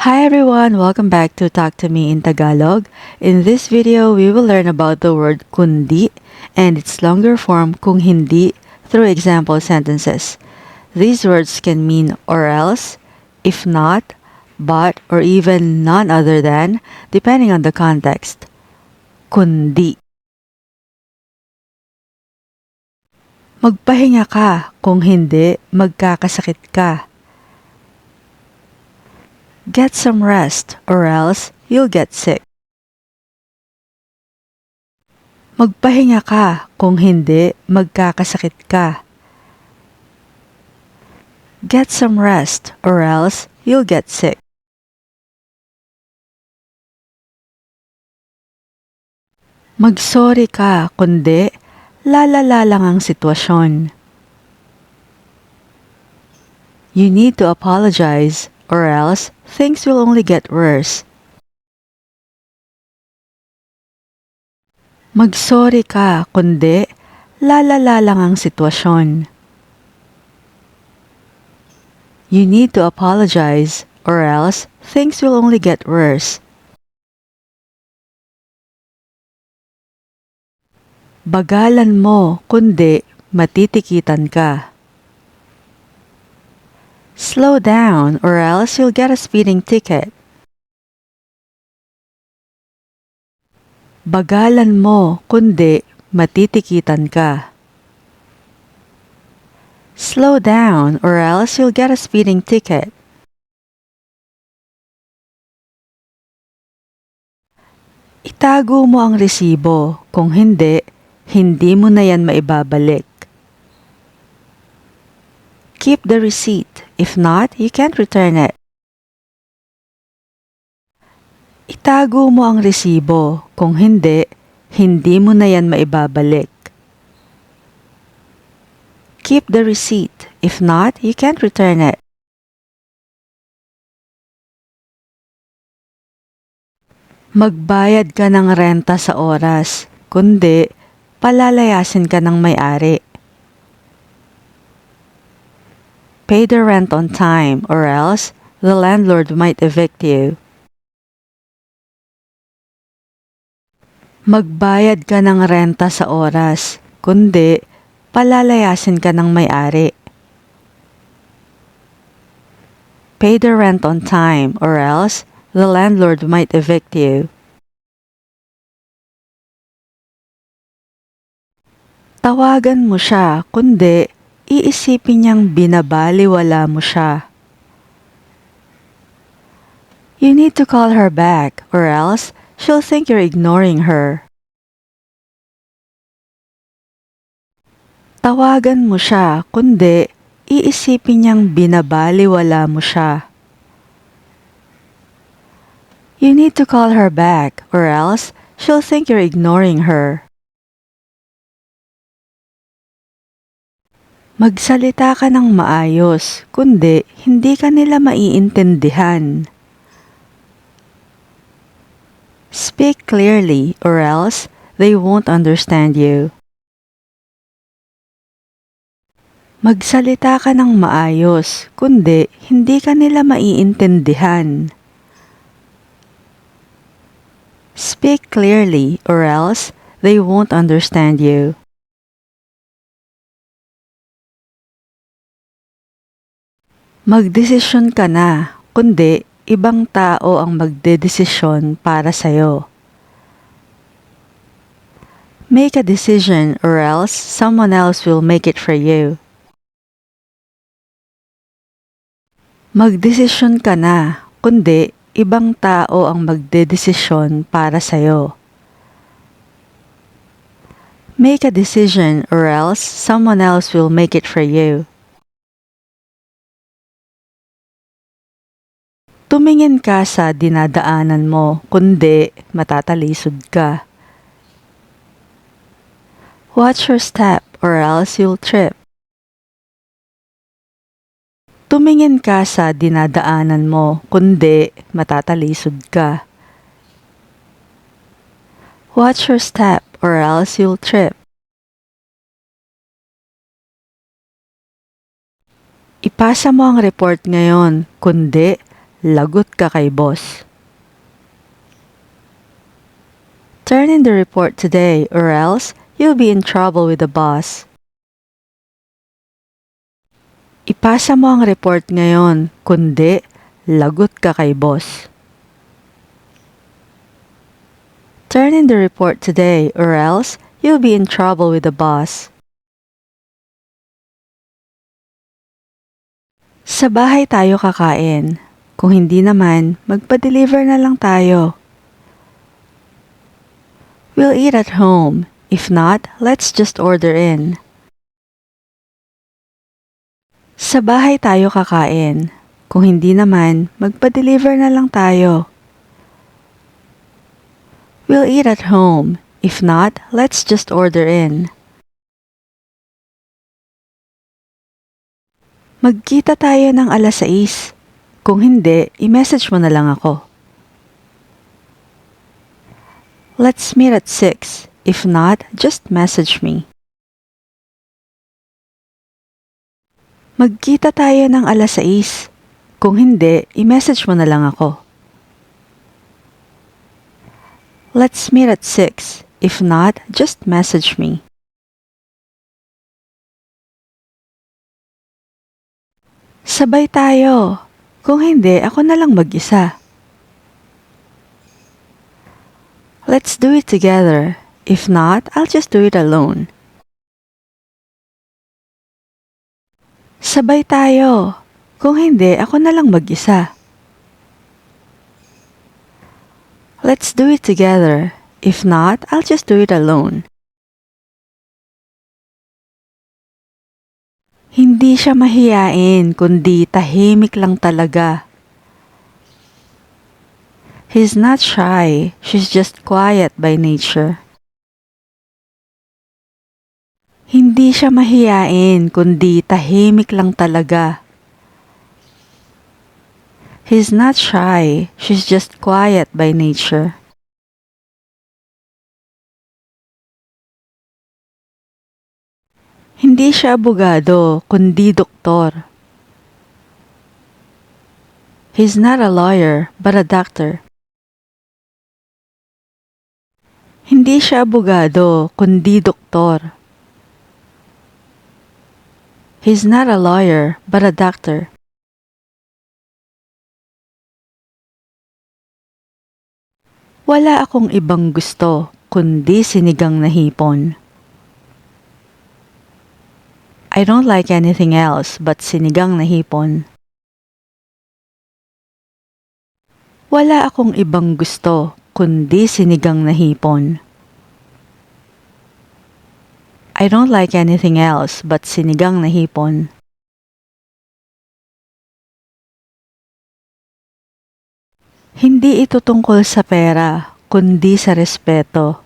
Hi everyone! Welcome back to Talk to Me in Tagalog. In this video, we will learn about the word kundi and its longer form kung hindi through example sentences. These words can mean or else, if not, but, or even none other than, depending on the context. Kundi. Magpahinga ka, kung hindi, magkakasakit ka. Get some rest or else you'll get sick. Magpahinga ka, kung hindi, magkakasakit ka. Get some rest or else you'll get sick. Magsorry ka, kundi lalala lang ang sitwasyon. You need to apologize or else things will only get worse. Magsorry ka, kundi lalala lang ang sitwasyon. You need to apologize or else things will only get worse. Bagalan mo, kundi matitikitan ka. Slow down or else you'll get a speeding ticket. Bagalan mo, kundi matitikitan ka. Slow down or else you'll get a speeding ticket. Itago mo ang resibo, kung hindi, hindi mo na yan maibabalik. Keep the receipt, if not, you can't return it. Itago mo ang resibo, kung hindi, hindi mo na yan maibabalik. Keep the receipt, if not, you can't return it. Magbayad ka ng renta sa oras, kundi palalayasin ka ng may-ari. Pay the rent on time or else the landlord might evict you. Magbayad ka ng renta sa oras, kundi palalayasin ka ng may-ari. Pay the rent on time or else the landlord might evict you. Tawagan mo siya, kundi iisipin niyang binabaliwala mo siya. You need to call her back or else she'll think you're ignoring her. Tawagan mo siya, kundi iisipin niyang binabaliwala mo siya. You need to call her back or else she'll think you're ignoring her. Magsalita ka ng maayos, kundi hindi ka nila maiintindihan. Speak clearly or else they won't understand you. Magsalita ka ng maayos, kundi hindi ka nila maiintindihan. Speak clearly or else they won't understand you. Magdesisyon ka na, kundi ibang tao ang magdedesisyon para sa'yo. Make a decision or else someone else will make it for you. Magdesisyon ka na, kundi ibang tao ang magdedesisyon para sa'yo. Make a decision or else someone else will make it for you. Tumingin ka sa dinadaanan mo, kundi matatalisod ka. Watch your step or else you'll trip. Tumingin ka sa dinadaanan mo, kundi matatalisod ka. Watch your step or else you'll trip. Ipasa mo ang report ngayon, kundi lagot ka kay boss. Turn in the report today or else you'll be in trouble with the boss. Ipasa mo ang report ngayon, kundi lagot ka kay boss. Turn in the report today or else you'll be in trouble with the boss. Sa bahay tayo kakain. Kung hindi naman, magpa-deliver na lang tayo. We'll eat at home. If not, let's just order in. Sa bahay tayo kakain. Kung hindi naman, magpa-deliver na lang tayo. We'll eat at home. If not, let's just order in. Magkita tayo ng 6:00. Kung hindi, i-message mo na lang ako. Let's meet at 6. If not, just message me. Magkita tayo ng 6:00. Kung hindi, i-message mo na lang ako. Let's meet at 6. If not, just message me. Sabay tayo. Kung hindi, ako na lang mag-isa. Let's do it together. If not, I'll just do it alone. Sabay tayo. Kung hindi, ako na lang mag-isa. Let's do it together. If not, I'll just do it alone. Hindi siya mahiyain, kundi tahimik lang talaga. He's not shy, she's just quiet by nature. Hindi siya mahiyain, kundi tahimik lang talaga. He's not shy, she's just quiet by nature. Hindi siya abogado, kundi doktor. He's not a lawyer, but a doctor. Hindi siya abogado, kundi doktor. He's not a lawyer, but a doctor. Wala akong ibang gusto, kundi sinigang na hipon. I don't like anything else but sinigang na hipon. Wala akong ibang gusto, kundi sinigang na hipon. I don't like anything else but sinigang na hipon. Hindi ito tungkol sa pera, kundi sa respeto.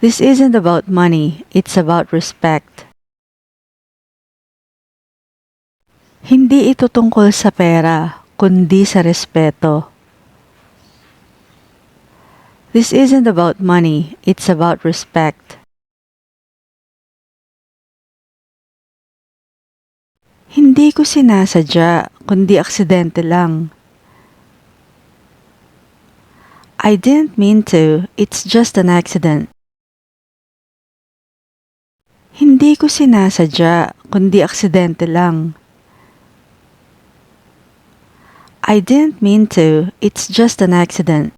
This isn't about money, it's about respect. Hindi ito tungkol sa pera, kundi sa respeto. This isn't about money, it's about respect. Hindi ko sinasadya, kundi aksidente lang. I didn't mean to, it's just an accident. Hindi ko sinasadya, kundi aksidente lang. I didn't mean to, it's just an accident.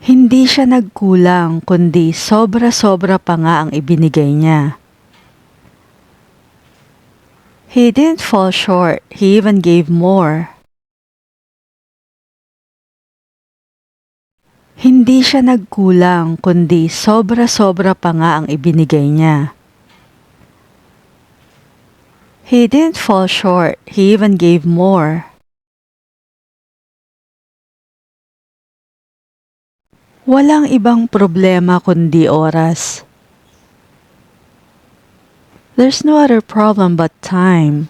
Hindi siya nagkulang, kundi sobra-sobra pa nga ang ibinigay niya. He didn't fall short, he even gave more. Hindi siya nagkulang, kundi sobra-sobra pa nga ang ibinigay niya. He didn't fall short, he even gave more. Walang ibang problema kundi oras. There's no other problem but time.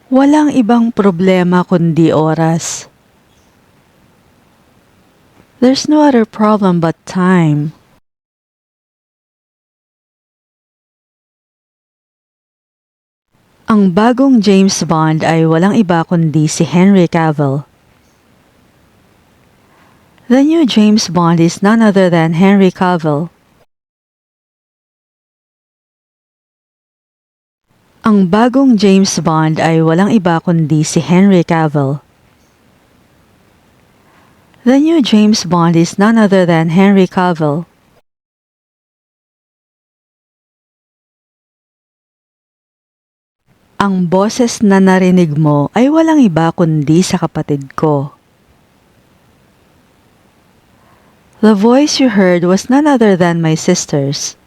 Walang ibang problema kundi oras. There's no other problem but time. Ang bagong James Bond ay walang iba kundi si Henry Cavill. The new James Bond is none other than Henry Cavill. Ang bagong James Bond ay walang iba kundi si Henry Cavill. The new James Bond is none other than Henry Cavill. Ang boses na narinig mo ay walang iba kundi sa kapatid ko. The voice you heard was none other than my sister's.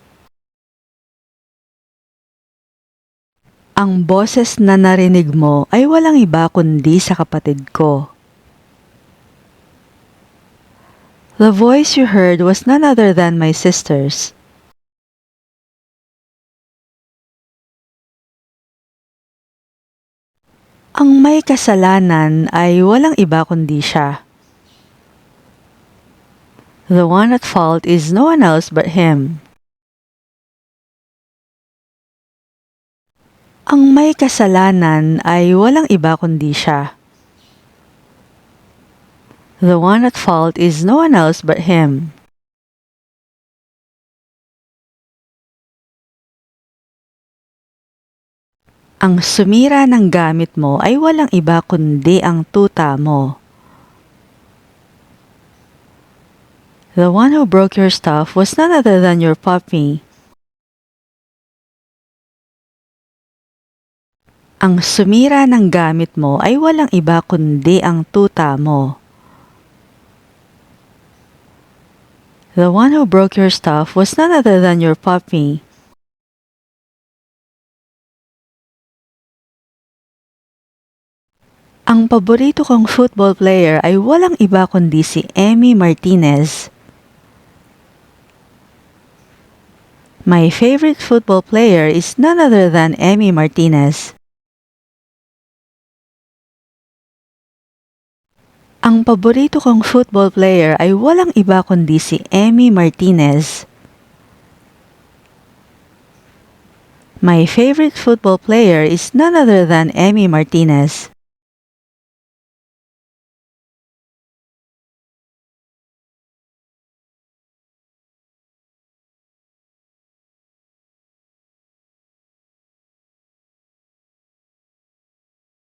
Ang boses na narinig mo ay walang iba kundi sa kapatid ko. The voice you heard was none other than my sister's. Ang may kasalanan ay walang iba kundi siya. The one at fault is no one else but him. Ang may kasalanan ay walang iba kundi siya. The one at fault is no one else but him. Ang sumira ng gamit mo ay walang iba kundi ang tuta mo. The one who broke your stuff was none other than your puppy. Ang sumira ng gamit mo ay walang iba kundi ang tuta mo. The one who broke your stuff was none other than your puppy. Ang paborito kong football player ay walang iba kundi si Emi Martinez. My favorite football player is none other than Emi Martinez. Ang paborito kong football player ay walang iba kundi si Emi Martinez. My favorite football player is none other than Emi Martinez.